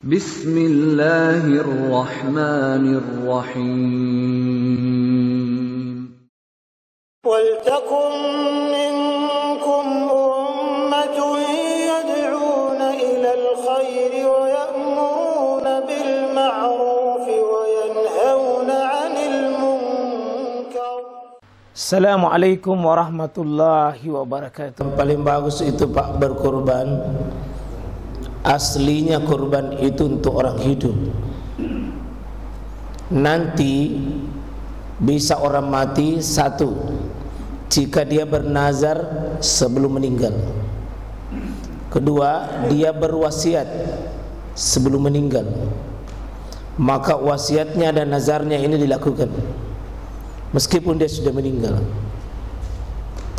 Bismillahirrahmanirrahim. Waltakum minkum ummatun yad'una ilal khairi wa ya'muruna bil ma'rufi wa yanhauna 'anil munkar. Assalamualaikum warahmatullahi wabarakatuh. Paling bagus itu Pak berkorban. Aslinya korban itu untuk orang hidup. Nanti bisa orang mati satu, jika dia bernazar sebelum meninggal. Kedua, dia berwasiat sebelum meninggal. Maka wasiatnya dan nazarnya ini dilakukan meskipun dia sudah meninggal.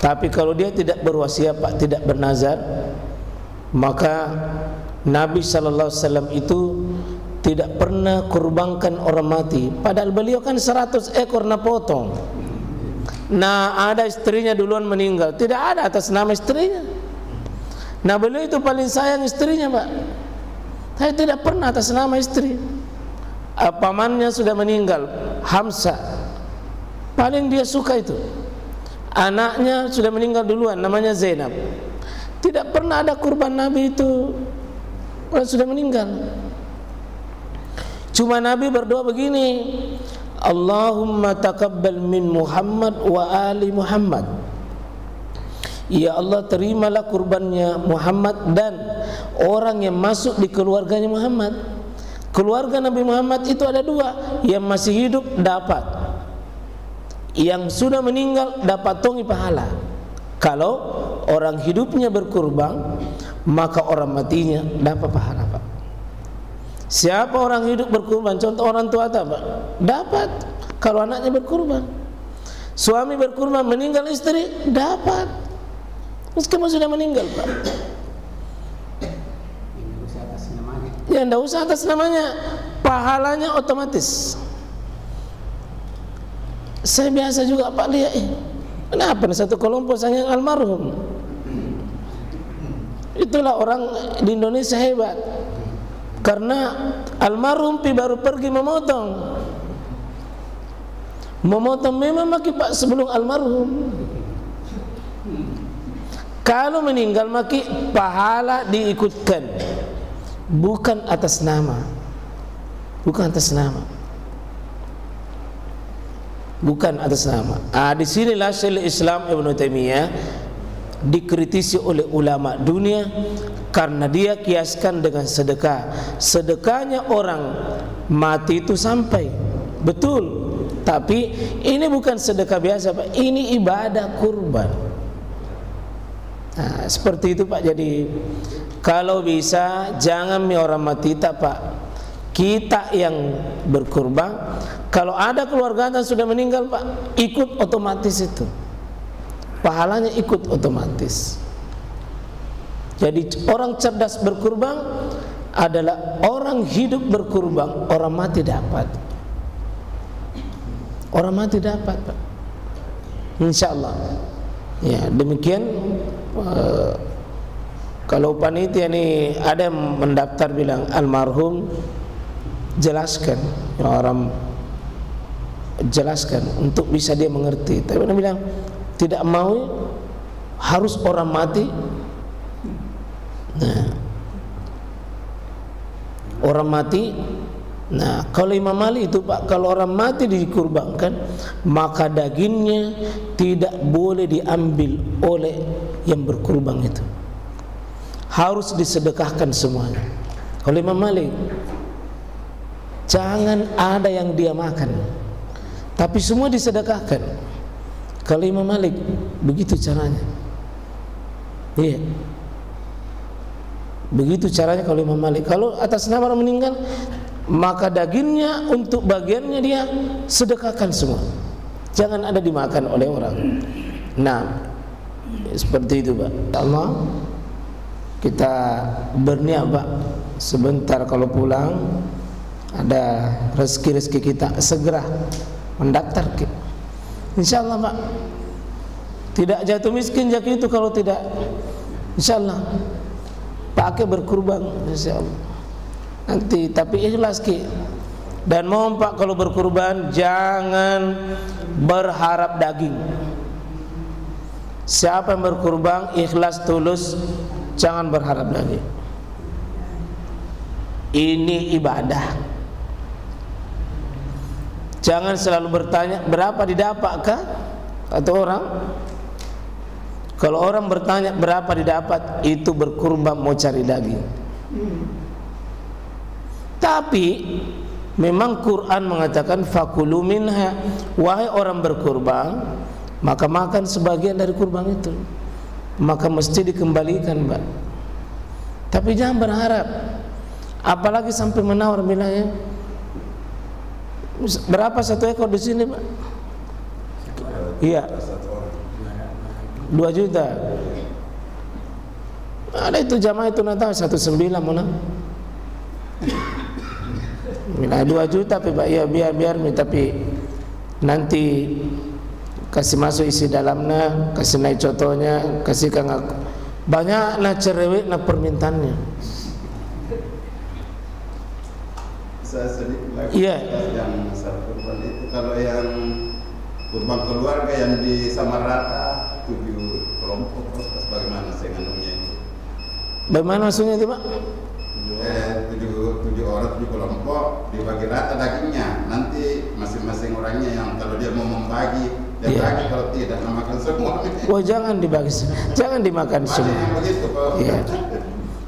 Tapi kalau dia tidak berwasiat Pak, tidak bernazar, maka Nabi SAW itu tidak pernah kurbankan orang mati. Padahal beliau kan 100 ekor nak potong. Nah, ada istrinya duluan meninggal, tidak ada atas nama istrinya. Nah, beliau itu paling sayang istrinya Pak. Saya tidak pernah atas nama istri. Pamannya sudah meninggal, Hamzah, paling dia suka itu. Anaknya sudah meninggal duluan, namanya Zainab. Tidak pernah ada kurban Nabi itu orang sudah meninggal. Cuma Nabi berdoa begini, Allahumma taqabbal min Muhammad wa ali Muhammad. Ya Allah, terimalah kurbannya Muhammad dan orang yang masuk di keluarganya Muhammad. Keluarga Nabi Muhammad itu ada dua, yang masih hidup dapat, yang sudah meninggal dapat tongi pahala. Kalau orang hidupnya berkurban, maka orang matinya dapat pahala Pak. Siapa orang hidup berkurban? Contoh orang tua Pak, dapat. Kalau anaknya berkurban, suami berkurban, meninggal istri, dapat. Meskipun sudah meninggal Pak. Ya, tidak usah atas namanya, pahalanya otomatis. Saya biasa juga Pak lihat, kenapa satu kelompok sayang almarhum? Itulah orang di Indonesia hebat. Karena almarhum baru pergi memotong. Memotong memang maki Pak sebelum almarhum. Kalau meninggal maki pahala diikutkan, bukan atas nama. Bukan atas nama. Bukan atas nama. Di sinilah Syekhul Islam Ibnu Taimiyah dikritisi oleh ulama dunia karena dia kiaskan dengan sedekah. Sedekahnya orang mati itu sampai betul, tapi ini bukan sedekah biasa Pak, ini ibadah kurban. Nah, seperti itu Pak. Jadi kalau bisa jangan orang mati tak Pak, kita yang berkurban. Kalau ada keluarga yang sudah meninggal Pak, ikut otomatis itu, pahalanya ikut otomatis. Jadi orang cerdas berkurban adalah orang hidup berkurban, orang mati dapat. Orang mati dapat Pak, insyaallah. Ya, demikian. Kalau panitia ini ada yang mendaftar bilang almarhum, jelaskan ya, orang jelaskan untuk bisa dia mengerti. Tapi dia bilang tidak mau harus orang mati. Nah, orang mati. Nah, kalau Imam Ali itu Pak, kalau orang mati dikurbankan, maka dagingnya tidak boleh diambil oleh yang berkurban itu, harus disedekahkan semuanya. Kalau Imam Malik, jangan ada yang dia makan, tapi semua disedekahkan. Kalau Imam Malik begitu caranya. Iya, begitu caranya kalau Imam Malik. Kalau atas nama orang meninggal, maka dagingnya untuk bagiannya dia sedekahkan semua, jangan ada dimakan oleh orang. Nah, seperti itu Pak. Allah, kita berniat Pak, sebentar kalau pulang ada rezeki-rezeki kita segera mendaftar. InsyaAllah Pak, tidak jatuh miskin jaki itu kalau tidak, InsyaAllah pakai berkurban, InsyaAllah. nanti, tapi ikhlas ki. Dan mohon Pak, kalau berkurban jangan berharap daging. Siapa yang berkurban ikhlas tulus, jangan berharap daging. Ini ibadah. Jangan selalu bertanya berapa didapatkah, kata orang. Kalau orang bertanya berapa didapat, itu berkurban mau cari daging. Tapi memang Quran mengatakan fakulu minha, wahai orang berkurban, maka makan sebagian dari kurban itu. Maka mesti dikembalikan, Mbak. Tapi jangan berharap, apalagi sampai menawar bilangnya berapa satu ekor di sini, Pak? Iya, 2 juta. Ada itu jamaah itu nanti 1,9 mana? Bila 2 juta, Pak, ya biar tapi nanti kasih masuk isi dalamnya, kasih naik contohnya, kasih kang banyak na cerewet na permintaannya. Saya sedikit lagi. Iya. Yang masalah kurban itu, kalau yang kurban keluarga yang disamarata 7 kelompok, bagaimana senganunya itu? Bagaimana maksudnya itu, Pak? 7 orang 7 kelompok dibagi rata dagingnya. Nanti masing-masing orangnya yang kalau dia mau membagi dia bagi, kalau tidak memakan semua. Oh, jangan dibagi, jangan dimakan semua. Yang begitu, Pak. Ya.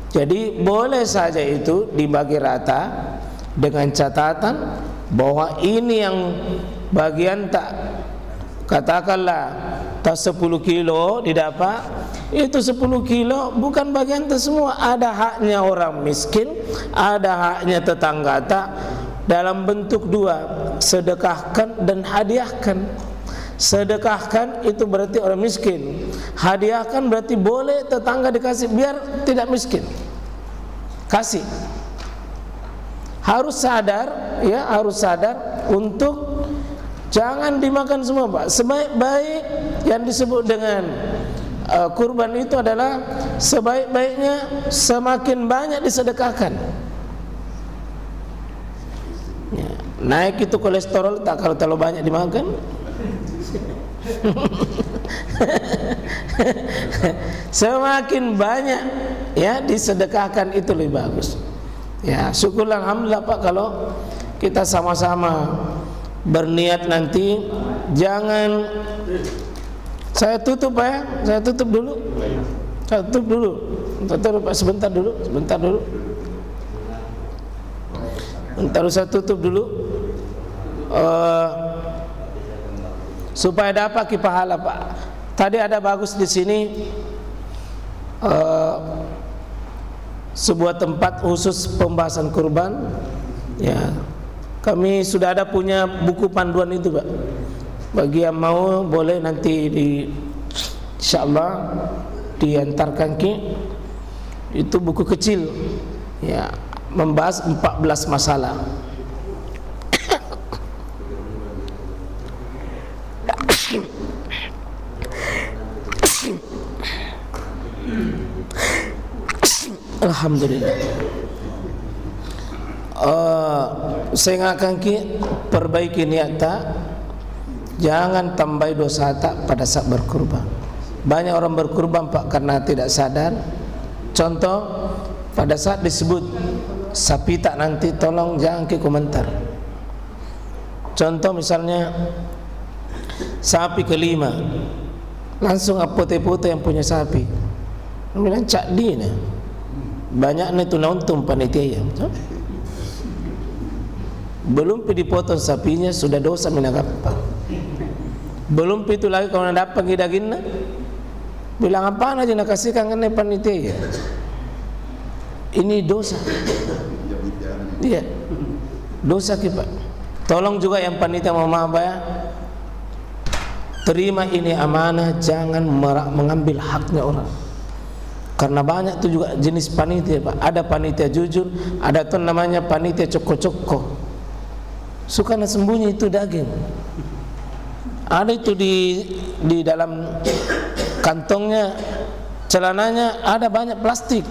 Jadi boleh saja itu dibagi rata dengan catatan bahwa ini yang bagian tak, katakanlah tak 10 kilo didapat, itu 10 kilo bukan bagian itu semua. Ada haknya orang miskin, ada haknya tetangga tak, dalam bentuk 2, sedekahkan dan hadiahkan. Sedekahkan itu berarti orang miskin, hadiahkan berarti boleh tetangga dikasih biar tidak miskin. Kasih. Harus sadar, ya, harus sadar untuk jangan dimakan semua, Pak. Sebaik-baik yang disebut dengan kurban itu adalah sebaik-baiknya semakin banyak disedekahkan. Ya, naik itu kolesterol tak kalau terlalu banyak dimakan. Semakin banyak ya disedekahkan itu lebih bagus. Ya, syukurlah alhamdulillah Pak kalau kita sama-sama berniat nanti. Jangan, saya tutup Pak ya, saya tutup dulu. Saya tutup dulu. Tutup Pak, sebentar dulu. Bentar saya tutup dulu. Supaya dapat pahala Pak. Tadi ada bagus di sini sebuah tempat khusus pembahasan kurban. Ya, kami sudah ada punya buku panduan itu Pak. Bagi yang mau boleh nanti insyaallah diantarkan ke. Itu buku kecil. Ya, membahas 14 masalah. Alhamdulillah. Saya akan perbaiki niat tak, jangan tambah dosa tak pada saat berkurban. Banyak orang berkurban Pak karena tidak sadar. Contoh, pada saat disebut sapi tak nanti, tolong jangan ke komentar. Contoh misalnya sapi kelima, langsung apote-pote yang punya sapi, bilang cak di nih. Banyaknya itu nonton panitia ya. Belum dipotong sapinya sudah dosa minagapa. Belum itu lagi kalau nak dapat dagingnya, bilang apa aja nak kasihkan kan panitia ya. Ini dosa. Iya, dosa kita. Tolong juga yang panitia mau maaf ya. Terima ini amanah, jangan mengambil haknya orang. Karena banyak tu juga jenis panitia Pak. Ada panitia jujur, ada tu namanya panitia coko-coko. Suka nak sembunyi itu daging. Ada itu di dalam kantongnya, celananya ada banyak plastik.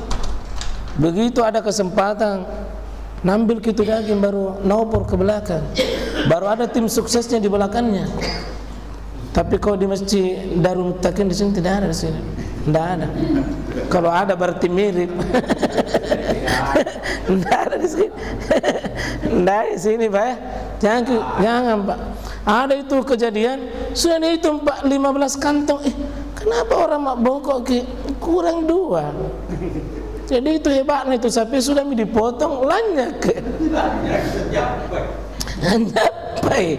Begitu ada kesempatan Nambil gitu daging baru nopor ke belakang. Baru ada tim suksesnya di belakangnya. Tapi kalau di masjid Darul Muttaqin di sini tidak ada di sini. Tidak ada. Kalau ada berarti mirip. Tidak ada di sini. Tidak di sini, Pak. Jangan, Pak. Ada itu kejadian sudah dihitung Pak 15 kantong. Kenapa orang mak bongkok kurang 2? Jadi itu hebatnya itu sapi sudah dipotong lanyak. Sampai.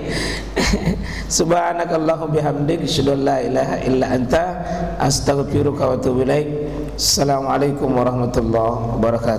Subhanakallahumma bihamdik asyhadu an la ilaha illa anta astaghfiruka wa atubu ilaik. Assalamualaikum warahmatullahi wabarakatuh.